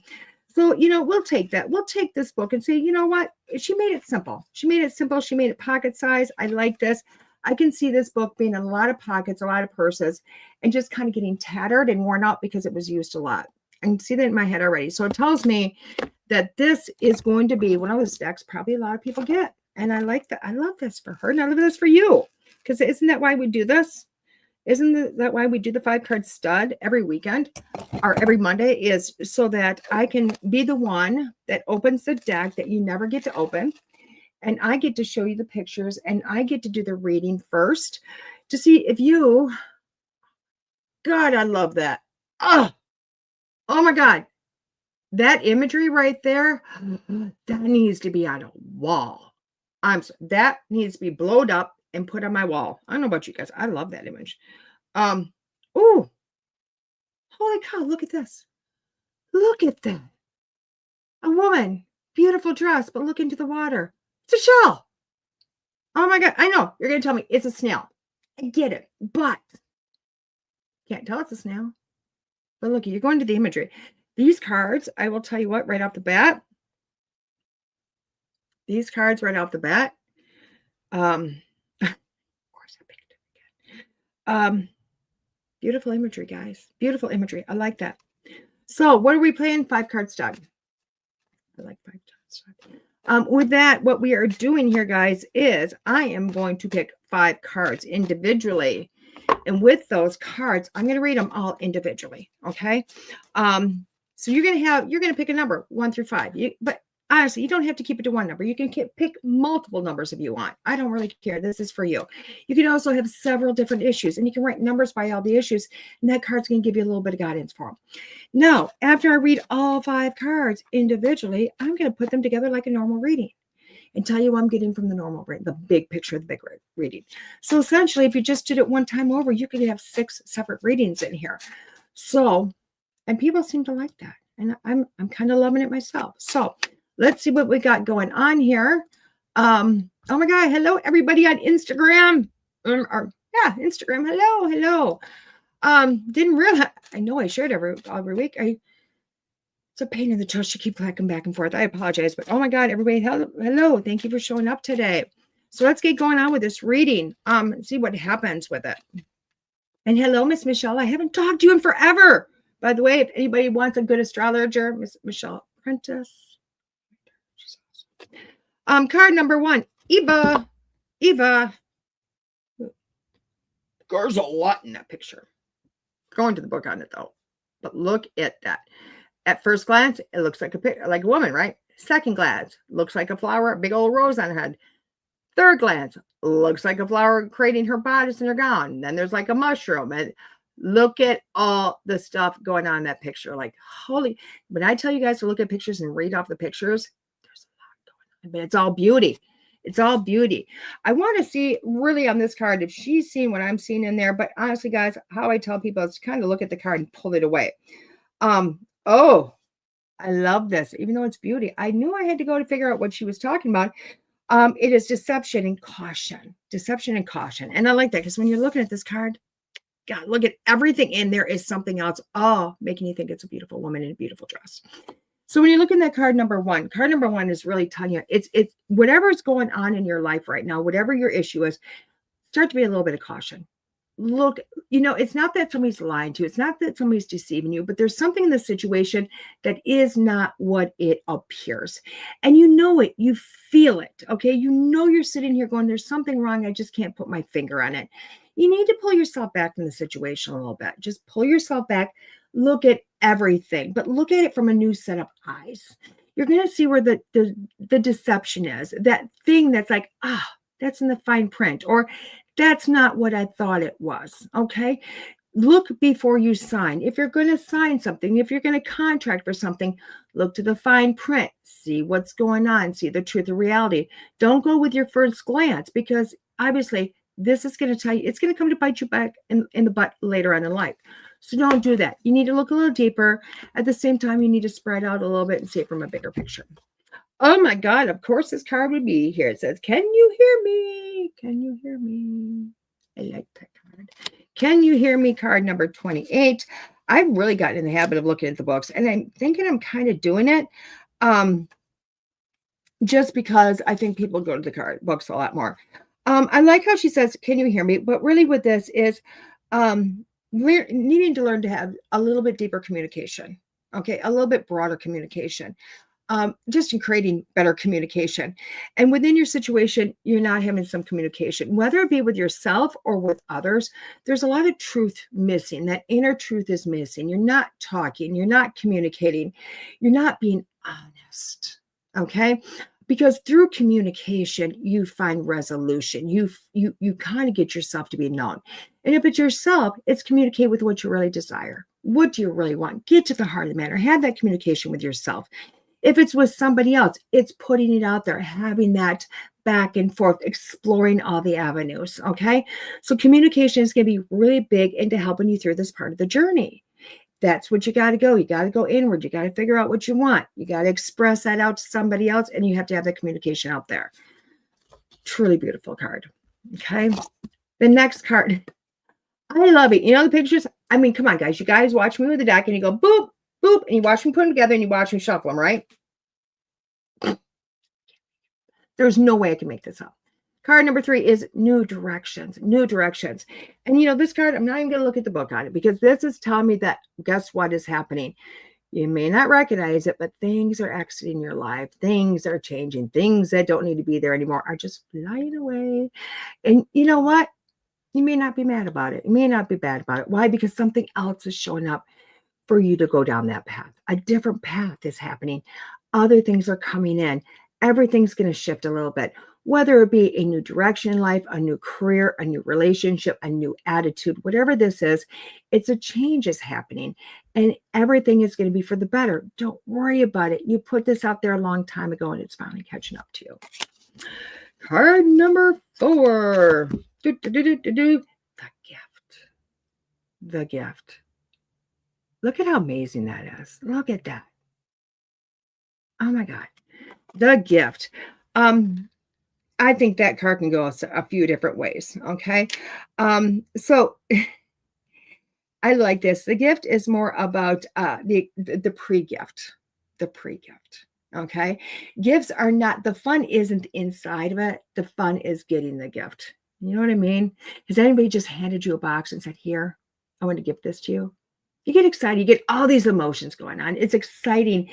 So, we'll take that. We'll take this book and say, you know what? She made it simple. She made it pocket size. I like this. I can see this book being in a lot of pockets, a lot of purses, and just kind of getting tattered and worn out because it was used a lot. I can see that in my head already. So it tells me that this is going to be one of those decks probably a lot of people get. And I like that. I love this for her. And I love this for you. Because isn't that why we do this? Isn't that why we do the 5-card stud every weekend or every Monday, is so that I can be the one that opens the deck that you never get to open. And I get to show you the pictures and I get to do the reading first to see if you, God, I love that. Oh my God. That imagery right there, that needs to be on a wall. That needs to be blowed up and put on my wall. I don't know about you guys. I love that image. Holy cow, look at this. Look at that. A woman, beautiful dress, but look into the water. It's a shell. Oh my God. I know. You're going to tell me it's a snail. I get it, but can't tell it's a snail. But look, you're going to the imagery. These cards, I will tell you what, right off the bat. These cards right off the bat. Of course I picked it again. Beautiful imagery, guys. Beautiful imagery. I like that. So what are we playing? 5-card stud. I like 5-card stud. With that, what we are doing here, guys, is I am going to pick 5 cards individually. And with those cards, I'm going to read them all individually. Okay. So you're going to pick a number 1 through 5. But honestly, you don't have to keep it to one number. You can pick multiple numbers if you want. I don't really care. This is for you. You can also have several different issues, and you can write numbers by all the issues, and that card's going to give you a little bit of guidance for them. Now, after I read all 5 cards individually, I'm going to put them together like a normal reading and tell you what I'm getting from the normal reading, the big picture of the big reading. So essentially, if you just did it one time over, you could have 6 separate readings in here. So, and people seem to like that, and I'm kind of loving it myself. So let's see what we got going on here. Oh my God. Hello, everybody on Instagram. Instagram. Hello. Didn't realize, I know I shared every week. It's a pain in the toes to keep clicking back and forth. I apologize, but oh my God, everybody. Hello. Thank you for showing up today. So let's get going on with this reading. See what happens with it. And hello, Miss Michelle. I haven't talked to you in forever. By the way, if anybody wants a good astrologer, Miss Michelle Prentice. Card number 1, Eva. There's a lot in that picture. Going to the book on it though. But look at that. At first glance, it looks like a woman, right? Second glance, looks like a flower, a big old rose on her head. Third glance, looks like a flower creating her bodice and her gown. Then there's like a mushroom. And look at all the stuff going on in that picture. Like, holy, when I tell you guys to look at pictures and read off the pictures, but it's all beauty. It's all beauty. I want to see really on this card if she's seen what I'm seeing in there. But honestly, guys, how I tell people is kind of look at the card and pull it away. Oh, I love this. Even though it's beauty, I knew I had to go to figure out what she was talking about. It is deception and caution. Deception and caution. And I like that because when you're looking at this card, God, look at everything in there is something else, all making you think it's a beautiful woman in a beautiful dress. So when you're looking at card number one is really telling you it's whatever's going on in your life right now, whatever your issue is, start to be a little bit of caution. Look, it's not that somebody's lying to you. It's not that somebody's deceiving you, but there's something in the situation that is not what it appears. And you know it, you feel it, okay? You're sitting here going, there's something wrong. I just can't put my finger on it. You need to pull yourself back from the situation a little bit. Just pull yourself back, look at everything, but look at it from a new set of eyes. You're going to see where the deception is, that thing that's like, that's in the fine print, or that's not what I thought it was, okay? Look before you sign. If you're going to sign something, if you're going to contract for something, look to the fine print, see what's going on, see the truth of reality. Don't go with your first glance, because obviously this is going to tell you, it's going to come to bite you back in the butt later on in life. So don't do that. You need to look a little deeper. At the same time, you need to spread out a little bit and see it from a bigger picture. Oh my God, of course this card would be here. It says, can you hear me? Can you hear me? I like that card. Can you hear me? Card number 28. I've really gotten in the habit of looking at the books, and I'm thinking I'm kind of doing it just because I think people go to the books a lot more. I like how she says, can you hear me? But really what this is, we're needing to learn to have a little bit deeper communication, okay? A little bit broader communication. Just in creating better communication. And within your situation, you're not having some communication, whether it be with yourself or with others. There's a lot of truth missing. That inner truth is missing. You're not talking. You're not communicating. You're not being honest. Okay? Because through communication, you find resolution. You kind of get yourself to be known. And if it's yourself, it's communicate with what you really desire. What do you really want? Get to the heart of the matter. Have that communication with yourself. If it's with somebody else, it's putting it out there, having that back and forth, exploring all the avenues, okay? So communication is going to be really big into helping you through this part of the journey. That's what you got to go. You got to go inward. You got to figure out what you want. You got to express that out to somebody else, and you have to have that communication out there. Truly beautiful card, okay? The next card, I love it. You know the pictures? I mean, come on, guys. You guys watch me with the deck, and you go, boop, boop, and you watch me put them together, and you watch me shuffle them, right? There's no way I can make this up. Card number 3 is new directions, new directions. And this card, I'm not even going to look at the book on it, because this is telling me that guess what is happening. You may not recognize it, but things are exiting your life. Things are changing. Things that don't need to be there anymore are just flying away. And you know what? You may not be mad about it. You may not be bad about it. Why? Because something else is showing up for you to go down that path. A different path is happening. Other things are coming in. Everything's going to shift a little bit, whether it be a new direction in life, a new career, a new relationship, a new attitude, whatever this is, it's a change is happening, and everything is going to be for the better. Don't worry about it. You put this out there a long time ago, and it's finally catching up to you. Card number 4. The gift. The gift. Look at how amazing that is. Look at that. Oh my God. The gift. I think that card can go a few different ways. Okay. So I like this. The gift is more about the pre-gift. The pre-gift. Okay. Gifts are not, the fun isn't inside of it. The fun is getting the gift. You know what I mean? Has anybody just handed you a box and said, here, I want to gift this to you? You get excited. You get all these emotions going on. It's exciting.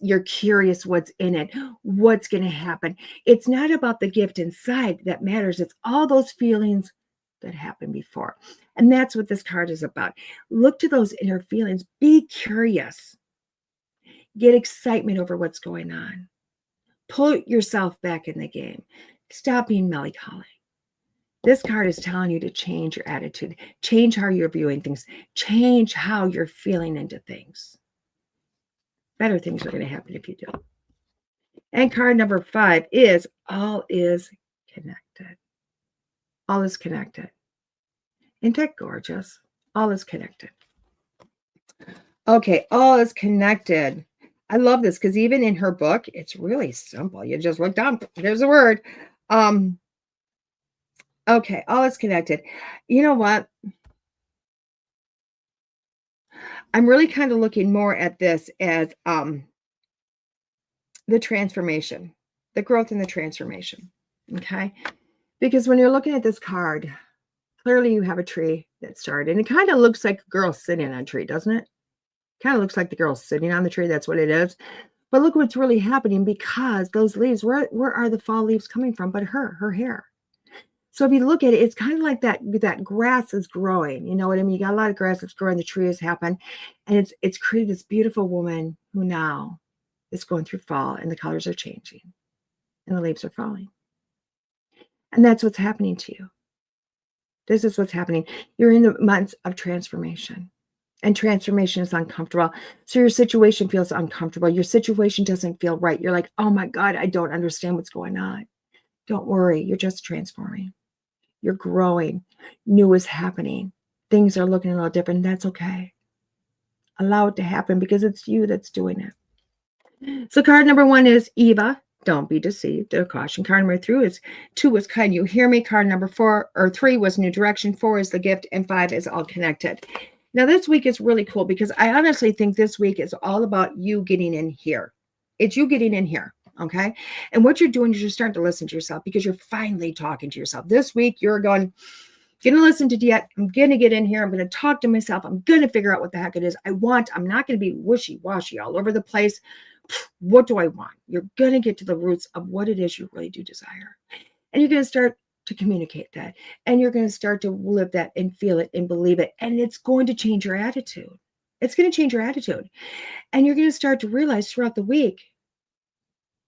You're curious what's in it, what's going to happen. It's not about the gift inside that matters. It's all those feelings that happened before. And that's what this card is about. Look to those inner feelings. Be curious. Get excitement over what's going on. Put yourself back in the game. Stop being melancholy. This card is telling you to change your attitude, change how you're viewing things, change how you're feeling into things. Better things are going to happen if you do. And card number 5 is all is connected. All is connected. Isn't that gorgeous? All is connected. Okay, all is connected. I love this because even in her book, it's really simple. You just look down. There's a word. Okay, all is connected. You know what? I'm really kind of looking more at this as the transformation, the growth and the transformation. Okay, because when you're looking at this card, clearly you have a tree that started, and it kind of looks like a girl sitting on a tree, doesn't it? Kind of looks like the girl sitting on the tree. That's what it is. But look what's really happening, because those leaves, where are the fall leaves coming from? But her hair. So if you look at it, it's kind of like that grass is growing. You know what I mean? You got a lot of grass that's growing. The tree has happened, and it's created this beautiful woman who now is going through fall, and the colors are changing, and the leaves are falling. And that's what's happening to you. This is what's happening. You're in the months of transformation. And transformation is uncomfortable. So your situation feels uncomfortable. Your situation doesn't feel right. You're like, oh my God, I don't understand what's going on. Don't worry. You're just transforming. You're growing. New is happening. Things are looking a little different. That's okay. Allow it to happen, because it's you that's doing it. So card number 1 is Eva. Don't be deceived. A caution. Card number 2 is kind. You hear me. Card number 3 was new direction. 4 is the gift. And 5 is all connected. Now, this week is really cool, because I honestly think this week is all about you getting in here. It's you getting in here, okay? And what you're doing is you're starting to listen to yourself, because you're finally talking to yourself. This week, you're going to listen to DeEtte. I'm going to get in here. I'm going to talk to myself. I'm going to figure out what the heck it is I want. I'm not going to be wishy-washy all over the place. What do I want? You're going to get to the roots of what it is you really do desire. And you're going to start to communicate that, and you're going to start to live that and feel it and believe it, and it's going to change your attitude. It's going to change your attitude, and you're going to start to realize throughout the week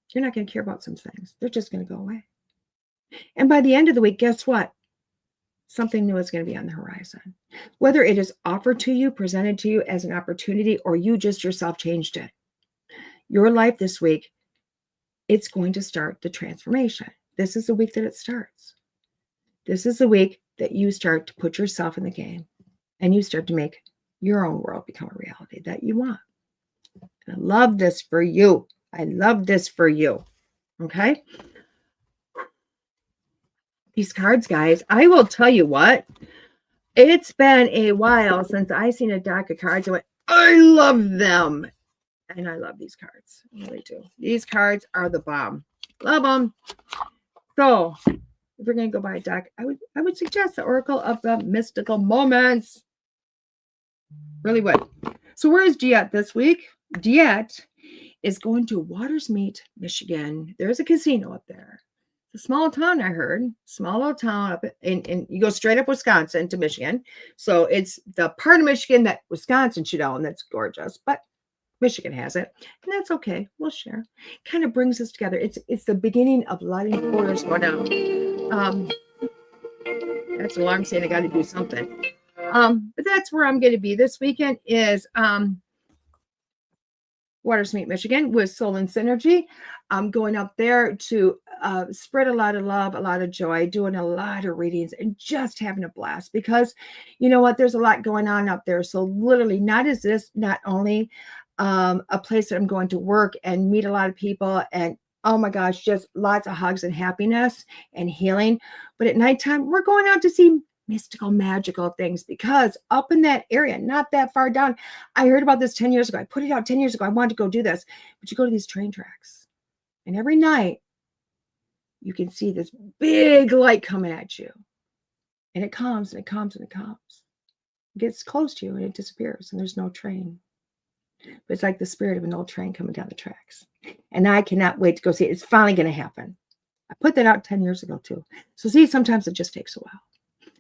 you're not going to care about some things. They're just going to go away. And by the end of the week, guess what? Something new is going to be on the horizon, whether it is offered to you, presented to you as an opportunity, or you just yourself changed it. Your life this week, it's going to start the transformation. This is the week that it starts. This is the week that you start to put yourself in the game, and you start to make your own world become a reality that you want. And I love this for you. I love this for you. Okay? These cards, guys, I will tell you what. It's been a while since I seen a deck of cards and went, I love them. And I love these cards. I really do. These cards are the bomb. Love them. So, if we're going to go buy a deck, I would suggest the Oracle of the Mystical Moments. Really would. So where is DeEtte this week? DeEtte is going to Watersmeet, Michigan. There's a casino up there. It's a small town, I heard. Small little town up in you go straight up Wisconsin to Michigan. So it's the part of Michigan that Wisconsin should own. That's gorgeous. But Michigan has it, and that's okay. We'll share. Kind of brings us together. It's the beginning of lighting quarters go down. That's an alarm saying I got to do something. But that's where I'm going to be this weekend is Watersmeet, Michigan with Soul and Synergy. I'm going up there to spread a lot of love, a lot of joy, doing a lot of readings, and just having a blast, because you know what? There's a lot going on up there. So literally, not only a place that I'm going to work and meet a lot of people, and oh my gosh, just lots of hugs and happiness and healing. But at nighttime, we're going out to see mystical, magical things, because up in that area, not that far down, I heard about this 10 years ago. I put it out 10 years ago. I wanted to go do this. But you go to these train tracks, and every night you can see this big light coming at you. And it comes and it comes and it comes. It gets close to you and it disappears, and there's no train. But it's like the spirit of an old train coming down the tracks. And I cannot wait to go see it. It's finally going to happen. I put that out 10 years ago too. So see, sometimes it just takes a while.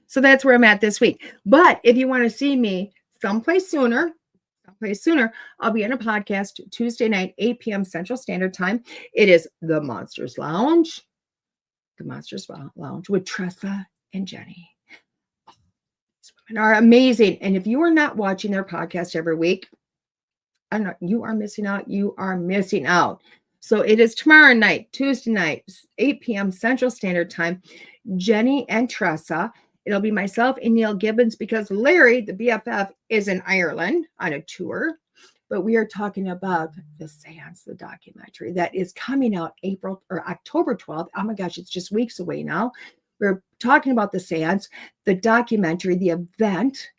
So that's where I'm at this week. But if you want to see me someplace sooner, I'll be on a podcast Tuesday night, 8 p.m. Central Standard Time. It is The Monsters Lounge. The Monsters Lounge with Tressa and Jenny. These women are amazing. And if you are not watching their podcast every week, I don't know, you are missing out. You are missing out. So it is tomorrow night, Tuesday night, 8 p.m. Central Standard Time. Jenny and Tressa. It'll be myself and Neil Gibbons because Larry, the BFF, is in Ireland on a tour. But we are talking about the Seance, the documentary that is coming out October 12th. Oh my gosh, it's just weeks away now. We're talking about the Seance, the documentary, the event,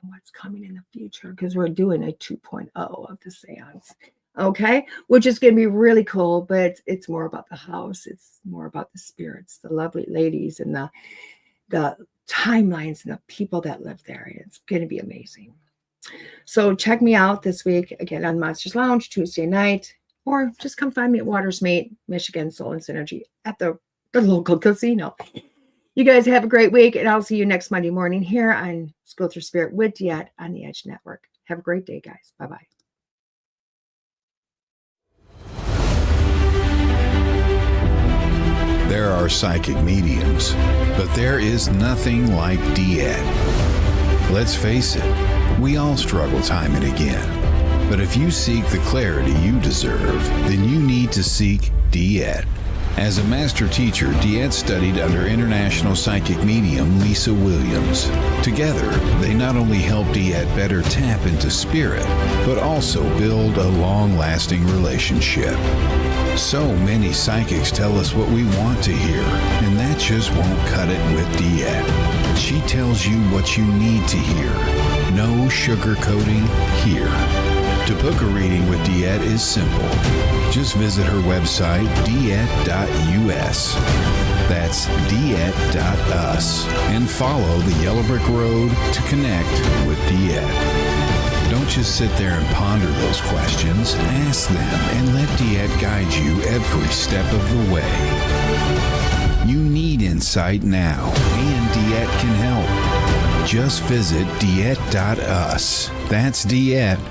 and what's coming in the future because we're doing a 2.0 of the Seance. Okay, which is going to be really cool, but it's more about the house. It's more about the spirits, the lovely ladies, and the timelines and the people that live there. It's going to be amazing. So check me out this week again on Monsters Lounge Tuesday night, or just come find me at Waters Meet, Michigan Soul and Synergy at the local casino. You guys have a great week, and I'll see you next Monday morning here on School Through Spirit with DeEtte on the Edge Network. Have a great day, guys. Bye-bye. There are psychic mediums, but there is nothing like DeEtte. Let's face it, we all struggle time and again. But if you seek the clarity you deserve, then you need to seek DeEtte. As a master teacher, DeEtte studied under international psychic medium Lisa Williams. Together, they not only help DeEtte better tap into spirit, but also build a long-lasting relationship. So many psychics tell us what we want to hear, and that just won't cut it with DeEtte. She tells you what you need to hear. No sugarcoating here. To book a reading with DeEtte is simple. Just visit her website, DeEtte.us. That's DeEtte.us. And follow the Yellow Brick Road to connect with DeEtte. Don't just sit there and ponder those questions. Ask them and let DeEtte guide you every step of the way. You need insight now, and DeEtte can help. Just visit DeEtte.us. That's DeEtte.us.